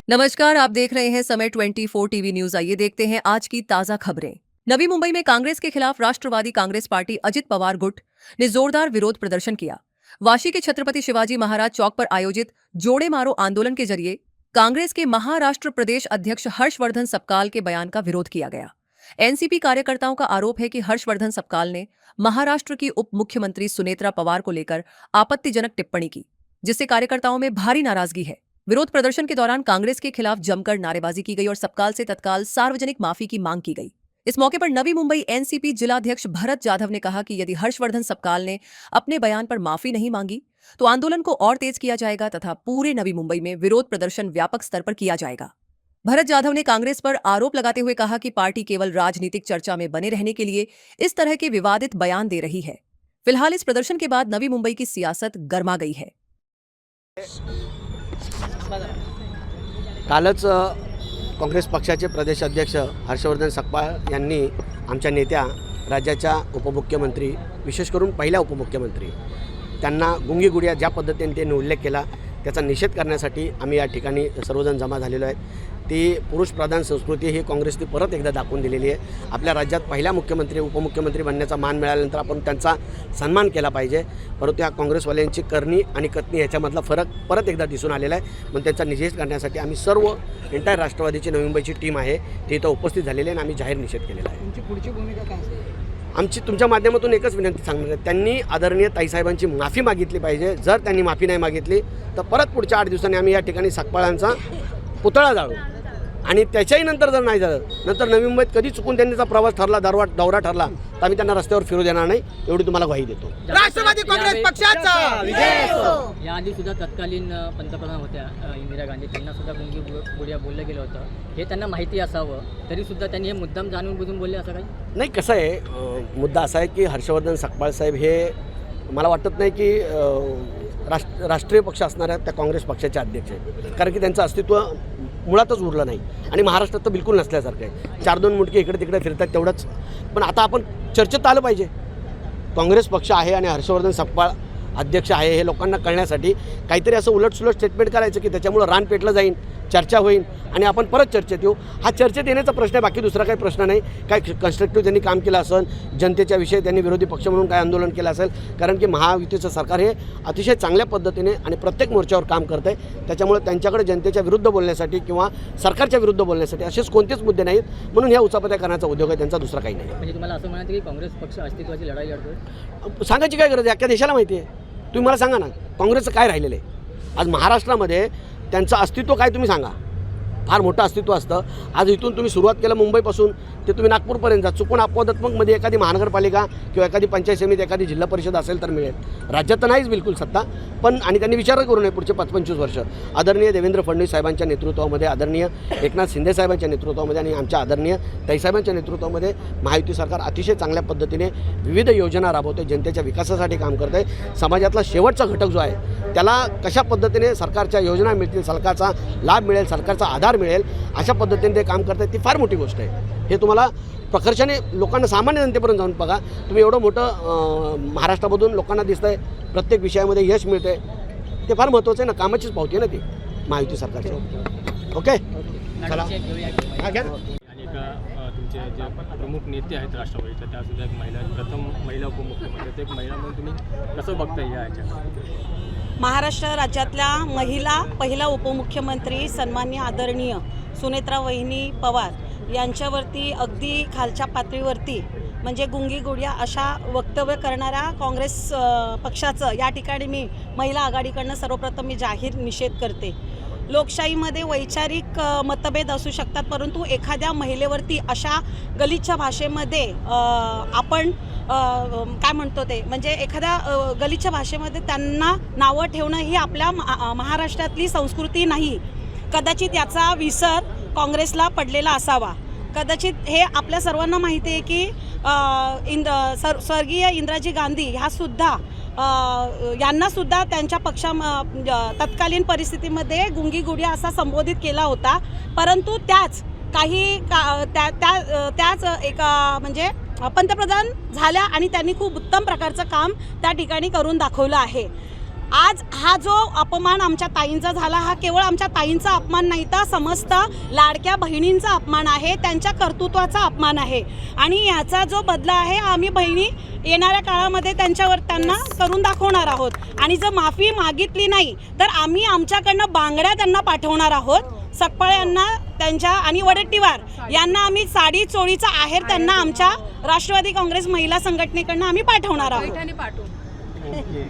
नमस्कार, आप देख रहे हैं समय 24 टीवी न्यूज। आइए देखते हैं आज की ताजा खबरें। नवी मुंबई में कांग्रेस के खिलाफ राष्ट्रवादी कांग्रेस पार्टी अजित पवार गुट ने जोरदार विरोध प्रदर्शन किया। वाशी के छत्रपति शिवाजी महाराज चौक पर आयोजित जोड़े मारो आंदोलन के जरिए कांग्रेस के महाराष्ट्र प्रदेश अध्यक्ष हर्षवर्धन सपकाल के बयान का विरोध किया गया। एनसीपी कार्यकर्ताओं का आरोप है कि हर्षवर्धन सपकाल ने महाराष्ट्र की उप मुख्यमंत्री सुनेत्रा पवार को लेकर आपत्तिजनक टिप्पणी की, जिससे कार्यकर्ताओं में भारी नाराजगी है। विरोध प्रदर्शन के दौरान कांग्रेस के खिलाफ जमकर नारेबाजी की गई और सपकाल से तत्काल सार्वजनिक माफी की मांग की गई। इस मौके पर नवी मुंबई एनसीपी जिलाध्यक्ष भरत जाधव ने कहा कि यदि हर्षवर्धन सपकाल ने अपने बयान पर माफी नहीं मांगी तो आंदोलन को और तेज किया जाएगा तथा पूरे नवी मुंबई में विरोध प्रदर्शन व्यापक स्तर पर किया जाएगा। भरत जाधव ने कांग्रेस पर आरोप लगाते हुए कहा कि पार्टी केवल राजनीतिक चर्चा में बने रहने के लिए इस तरह के विवादित बयान दे रही है। फिलहाल इस प्रदर्शन के बाद नवी मुंबई की सियासत गर्मा गई है। कालच काँग्रेस पक्षाचे प्रदेश अध्यक्ष हर्षवर्धन सपकाळ यांनी आमच्या नेत्या राज्याच्या उपमुख्यमंत्री, विशेष करून पहिल्या उपमुख्यमंत्री त्यांना गुंगी गुडिया ज्या पद्धतीने त्यांनी उल्लेख केला त्याचा निषेध करण्यासाठी आम्ही या ठिकाणी सर्वजण जमा झालेलो आहेत। ती पुरुषप्रधान संस्कृती ही काँग्रेसने परत एकदा दाखवून दिलेली आहे। आपल्या राज्यात पहिला मुख्यमंत्री उपमुख्यमंत्री बनण्याचा मान मिळाल्यानंतर आपण त्यांचा सन्मान केला पाहिजे, परंतु या काँग्रेसवाल्यांची करणी आणि कथनी ह्याच्यामधला फरक परत एकदा दिसून आलेला आहे। पण त्याचा निषेध करण्यासाठी आम्ही सर्व एंटायर राष्ट्रवादीची नवी मुंबईची टीम आहे ती इथं उपस्थित झालेली आहे आणि आम्ही जाहीर निषेध केलेला आहे। तुमची पुढची भूमिका काय असेल? आमची तुमच्या माध्यमातून एकच विनंती सांगणार आहे, त्यांनी आदरणीय ताईसाहेबांची माफी मागितली पाहिजे। जर त्यांनी माफी नाही मागितली तर परत पुढच्या 8 दिवसांनी आम्ही या ठिकाणी सपकाळांचा पुतळा जाळू आणि त्याच्याही नंतर जर नाही झालं, नंतर नवी मुंबईत कधी चुकून त्यांचा प्रवास ठरला, दौरा ठरला तर आम्ही त्यांना रस्त्यावर फिरू देणार नाही, एवढी तुम्हाला ग्वाही देतो। राष्ट्रवादी काँग्रेस पक्षाचा विजय असो। याआधी सुद्धा तत्कालीन पंतप्रधान होत्या इंदिरा गांधी, त्यांना सुद्धा गुंगी गुडिया बोललं गेलं होतं, हे त्यांना माहिती असावं तरी सुद्धा त्यांनी हे मुद्दाम जाणून बुजून बोलले असं काही नाही। कसं आहे, मुद्दा असा आहे की हर्षवर्धन सपकाळ साहेब हे मला वाटत नाही की राष्ट्रीय पक्ष असणाऱ्या त्या काँग्रेस पक्षाचे अध्यक्ष आहेत, कारण की त्यांचं अस्तित्व मुळातच उरलं नाही आणि महाराष्ट्रात तर बिलकुल नसल्यासारखं आहे। 4-2 मुटके इकडे तिकडे फिरतात तेवढंच, पण आता आपण चर्चेत आलं पाहिजे। काँग्रेस पक्ष आहे आणि हर्षवर्धन सपकाळ अध्यक्ष आहे हे लोकांना कळण्यासाठी काहीतरी असं उलटसुलट स्टेटमेंट करायचं की त्याच्यामुळं रान पेटलं जाईल, चर्चा होईल आणि आपण परत चर्चेत येऊ। हा चर्चेत येण्याचा प्रश्न आहे, बाकी दुसरा काही प्रश्न नाही। काय कन्स्ट्रक्टिव्ह त्यांनी काम केलं असेल, जनतेच्या विषयी त्यांनी विरोधी पक्ष म्हणून काय आंदोलन केलं असेल, कारण की महायुतीचं सरकार हे अतिशय चांगल्या पद्धतीने आणि प्रत्येक मोर्चावर काम करतं आहे। त्याच्यामुळे त्यांच्याकडे जनतेच्या विरुद्ध बोलण्यासाठी किंवा सरकारच्या विरुद्ध बोलण्यासाठी असेच कोणतेच मुद्दे नाहीत, म्हणून ह्या उचापत्या करण्याचा उद्योग आहे, त्यांचा दुसरा काही नाही। म्हणजे तुम्हाला असं म्हणायचं की काँग्रेस पक्ष अस्तित्वाची लढाई लढतोय? सांगायची काय गरज आहे? अख्ख्या देशाला माहिती आहे। तुम्ही मला सांगा ना, काँग्रेसचं काय राहिलेलं आहे आज महाराष्ट्रामध्ये? त्यांचं अस्तित्व काय तुम्ही सांगा? फार मोठं अस्तित्व असतं। आज इथून तुम्ही सुरुवात केलं मुंबईपासून ते तुम्ही नागपूरपर्यंत जा, चुकून अपवादात्मकमध्ये एखादी महानगरपालिका किंवा एखादी पंचायत समिती, एखादी जिल्हा परिषद असेल तर मिळेल। राज्यात तर नाहीच बिलकुल सत्ता, पण आणि त्यांनी विचार करू नये पुढचे 25 वर्ष आदरणीय देवेंद्र फडणवीस साहेबांच्या नेतृत्वामध्ये, आदरणीय एकनाथ शिंदे साहेबांच्या नेतृत्वामध्ये आणि आमच्या आदरणीय ताईसाहेबांच्या नेतृत्वामध्ये महायुती सरकार अतिशय चांगल्या पद्धतीने विविध योजना राबवते, जनतेच्या विकासासाठी काम करते। समाजातला शेवटचा घटक जो आहे त्याला कशा पद्धतीने सरकारच्या योजना मिळतील, सरकारचा लाभ मिळेल, सरकारचा आधार मिळेल, अशा पद्धतीने ते काम करतात, ती फार मोठी गोष्ट आहे। हे तुम्हाला प्रकर्षाने लोकांना, सामान्य जनतेपर्यंत जाऊन बघा तुम्ही। एवढं मोठं महाराष्ट्रामधून लोकांना दिसतंय, प्रत्येक विषयामध्ये यश मिळतंय, ते फार महत्त्वाचं आहे ना। कामाचीच पावती आहे ना ती महायुती सरकारची। ओके, चला आणि तुमचे जे प्रमुख नेते आहेत राष्ट्रवादीचे, त्यासुद्धा एक महिला, प्रथम महिला उपमुख्यमंत्री, एक महिला म्हणून तुम्ही कसं बघता याच्या? महाराष्ट्र राज्यातल्या महिला पहिला उपमुख्यमंत्री सन्माननीय आदरणीय सुनेत्रा वहिनी पवार यांच्यावरती अगदी खालच्या पातळीवरती म्हणजे गुंगी गुडिया अशा वक्तव्य करणाऱ्या काँग्रेस पक्षाचं या ठिकाणी मी महिला आघाडीकडनं सर्वप्रथम मी जाहीर निषेध करते। लोकशाहीमध्ये वैचारिक मतभेद असू शकतात, परंतु एखाद्या महिलेवरती अशा गलिच्छ भाषेमध्ये आपण काय म्हणतो ते म्हणजे एखाद्या गलिच्छ भाषेमध्ये त्यांना नावं ठेवणं ही आपल्या महाराष्ट्रातली संस्कृती नाही। कदाचित याचा विसर काँग्रेसला पडलेला असावा। कदाचित हे आपल्या सर्वांना माहिती आहे की स्वर्गीय इंदिराजी गांधी ह्यासुद्धा यांनासुद्धा त्यांच्या तत्कालीन परिस्थितीमध्ये गुंगी गुडिया असा संबोधित केला होता, परंतु त्याच एका म्हणजे पंतप्रधान झाल्या आणि त्यांनी खूप उत्तम प्रकारचं काम त्या ठिकाणी करून दाखवलं आहे। आज हा जो अपमान आमच्या ताईंचा झाला हा केवळ आमच्या ताईंचा अपमान नाही तर समस्त लाडक्या बहिणींचा अपमान आहे, त्यांच्या कर्तृत्वाचा अपमान आहे आणि याचा जो बदला आहे आम्ही बहिणी येणाऱ्या काळामध्ये त्यांना करून दाखवणार आहोत. आणि जर माफी मागितली नाही तर आम्ही आमच्याकडनं बांगड्या त्यांना पाठवणार आहोत. सकपाळ यांना त्यांच्या आणि वडेट्टीवार यांना आम्ही साडी चोळीचा आहेर त्यांना आमच्या राष्ट्रवादी काँग्रेस महिला संघटनेकडनं आम्ही पाठवणार आहोत. ओके